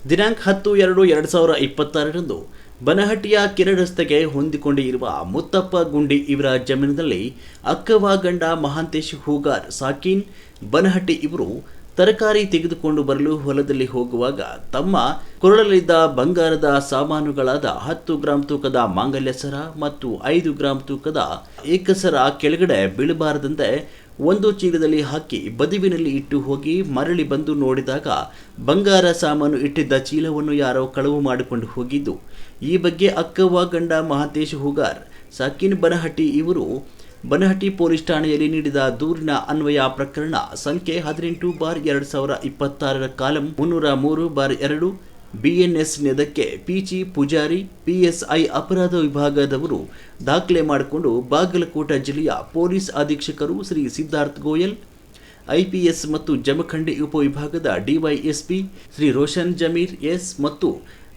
ದಿನಾಂಕ 10/2/2026ರಂದು ಬನಹಟ್ಟಿಯ ಕೆರೆ ರಸ್ತೆಗೆ ಹೊಂದಿಕೊಂಡಿರುವ ಮುತ್ತಪ್ಪ ಗುಂಡಿ ಇವರ ಜಮೀನಿನಲ್ಲಿ ಅಕ್ಕವ ಗಂಡ ಮಹಾಂತೇಶ್ ಹೂಗಾರ್ ಸಾಕೀನ್ ಬನಹಟ್ಟಿ ಇವರು ತರಕಾರಿ ತೆಗೆದುಕೊಂಡು ಬರಲು ಹೊಲದಲ್ಲಿ ಹೋಗುವಾಗ ತಮ್ಮ ಕೊರಳಲ್ಲಿದ್ದ ಬಂಗಾರದ ಸಾಮಾನುಗಳಾದ 10 ಗ್ರಾಂ ತೂಕದ ಮಾಂಗಲ್ಯ ಸರ ಮತ್ತು 5 ಗ್ರಾಂ ತೂಕದ ಏಕಸರ ಕೆಳಗಡೆ ಬೀಳಬಾರದಂತೆ ಒಂದು ಚೀಲದಲ್ಲಿ ಹಾಕಿ ಬದಿವಿನಲ್ಲಿ ಇಟ್ಟು ಹೋಗಿ ಮರಳಿ ಬಂದು ನೋಡಿದಾಗ ಬಂಗಾರ ಸಾಮಾನು ಇಟ್ಟಿದ್ದ ಚೀಲವನ್ನು ಯಾರೋ ಕಳವು ಮಾಡಿಕೊಂಡು ಹೋಗಿದ್ದು. ಈ ಬಗ್ಗೆ ಅಕ್ಕವ್ವ ಗಂಡ ಮಹಾಂತೇಶ್ ಹೂಗಾರ್ ಸಾಕೀನ್ ಬನಹಟ್ಟಿ ಇವರು ಬನಹಟ್ಟಿ ಪೊಲೀಸ್ ಠಾಣೆಯಲ್ಲಿ ನೀಡಿದ ದೂರಿನ ಅನ್ವಯ ಪ್ರಕರಣ ಸಂಖ್ಯೆ 18/2026 ಕಾಲಂ 303/2 BNS ನೆದಕ್ಕೆ ಪಿಚಿ ಪೂಜಾರಿ PSI ಅಪರಾಧ ವಿಭಾಗದವರು ದಾಖಲೆ ಮಾಡಿಕೊಂಡು ಬಾಗಲಕೋಟ ಜಿಲ್ಲೆಯ ಪೊಲೀಸ್ ಅಧೀಕ್ಷಕರು ಶ್ರೀ ಸಿದ್ಧಾರ್ಥ ಗೋಯಲ್ IPS ಮತ್ತು ಜಮಖಂಡಿ ಉಪವಿಭಾಗದ DYSP ಶ್ರೀ ರೋಷನ್ ಜಮೀರ್ ಎಸ್ ಮತ್ತು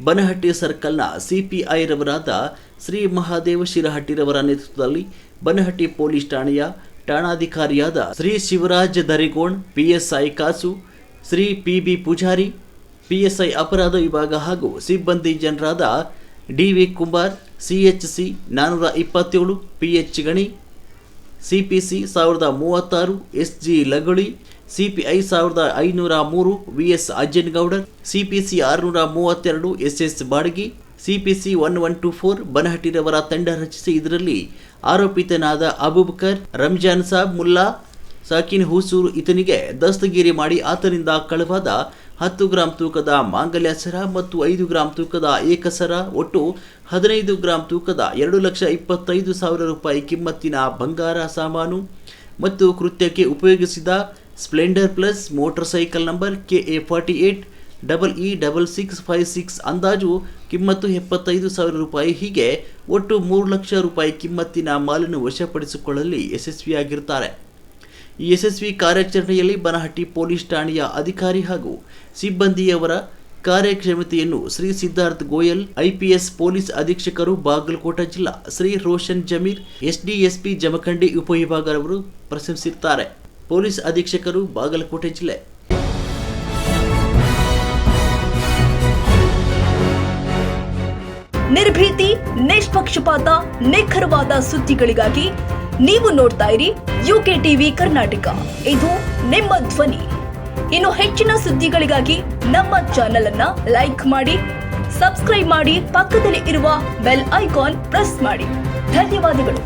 ಬನಹಟ್ಟಿ ಸರ್ಕಲ್ನ CPI ರವರಾದ ಶ್ರೀ ಮಹಾದೇವ ಶಿರಹಟ್ಟಿರವರ ನೇತೃತ್ವದಲ್ಲಿ ಬನಹಟ್ಟಿ ಪೊಲೀಸ್ ಠಾಣೆಯ ಠಾಣಾಧಿಕಾರಿಯಾದ ಶ್ರೀ ಶಿವರಾಜ್ ದರಿಗೋಣ್ PSI ಕಾಸು ಶ್ರೀ PB ಪೂಜಾರಿ PSI ಅಪರಾಧ ವಿಭಾಗ ಹಾಗೂ ಸಿಬ್ಬಂದಿ ಜನರಾದ DV ಕುಂಬಾರ್ CHC 427 PH ಗಣಿ CPC 1036 SG ಲಗುಳಿ CPI 1503 VS ಅಜ್ಜನಗೌಡರ್ CPC 632 SS Badagi CPC 1124 ಬನಹಟ್ಟಿರವರ ತಂಡ ರಚಿಸಿ ಇದರಲ್ಲಿ ಆರೋಪಿತನಾದ ಅಬೂಬಕರ್ ರಂಜಾನ್ ಸಾಬ್ ಮುಲ್ಲಾ ಸಾಕಿನ್ ಹುಸೂರು ಈತನಿಗೆ ದಸ್ತಗಿರಿ ಮಾಡಿ ಆತನಿಂದ ಕಳವಾದ 10 ಗ್ರಾಂ ತೂಕದ ಮಾಂಗಲ್ಯ ಸರ ಮತ್ತು 5 ಗ್ರಾಂ ತೂಕದ ಏಕಸರ ಒಟ್ಟು 15 ಗ್ರಾಂ ತೂಕದ 2,25,000 ರೂಪಾಯಿ ಕಿಮ್ಮತ್ತಿನ ಬಂಗಾರ ಸಾಮಾನು ಮತ್ತು ಕೃತ್ಯಕ್ಕೆ ಉಪಯೋಗಿಸಿದ Splendor plus motor cycle number KA48EE6656 ಅಂದಾಜು ಕಿಮ್ಮತ್ತು 75,000 ರೂಪಾಯಿ ಹೀಗೆ ಒಟ್ಟು 3 ಲಕ್ಷ ರೂಪಾಯಿ ಕಿಮ್ಮತ್ತಿನ ಮಾಲನ್ನು ವಶಪಡಿಸಿಕೊಳ್ಳಲು ಯಶಸ್ವಿಯಾಗಿರುತ್ತಾರೆ. ಈ ಯಶಸ್ವಿ ಕಾರ್ಯಾಚರಣೆಯಲ್ಲಿ ಬನಹಟ್ಟಿ ಪೊಲೀಸ್ ಠಾಣೆಯ ಅಧಿಕಾರಿ ಹಾಗೂ ಸಿಬ್ಬಂದಿಯವರ ಕಾರ್ಯಕ್ಷಮತೆಯನ್ನು ಶ್ರೀ ಸಿದ್ಧಾರ್ಥ ಗೋಯಲ್ IPS ಪೊಲೀಸ್ ಅಧೀಕ್ಷಕರು ಬಾಗಲಕೋಟ ಜಿಲ್ಲಾ ಶ್ರೀ ರೋಷನ್ ಜಮೀರ್ SDSP ಜಮಖಂಡಿ ಉಪವಿಭಾಗದವರು ಪ್ರಶಂಸಿಸುತ್ತಾರೆ. ಪೊಲೀಸ್ ಅಧೀಕ್ಷಕರು ಬಾಗಲಕೋಟೆ ಜಿಲ್ಲೆ. ನಿರ್ಭೀತಿ, ನಿಷ್ಪಕ್ಷಪಾತ, ನಿಖರವಾದ ಸುದ್ದಿಗಳಿಗಾಗಿ ನೀವು ನೋಡ್ತಾ ಇರಿ UK TV ಕರ್ನಾಟಕ. ಇದು ನಿಮ್ಮ ಧ್ವನಿ. ಇನ್ನು ಹೆಚ್ಚಿನ ಸುದ್ದಿಗಳಿಗಾಗಿ ನಮ್ಮ ಚಾನೆಲ್ ಅನ್ನ ಲೈಕ್ ಮಾಡಿ, ಸಬ್ಸ್ಕ್ರೈಬ್ ಮಾಡಿ, ಪಕ್ಕದಲ್ಲಿ ಇರುವ ಬೆಲ್ ಐಕಾನ್ ಪ್ರೆಸ್ ಮಾಡಿ. ಧನ್ಯವಾದಗಳು.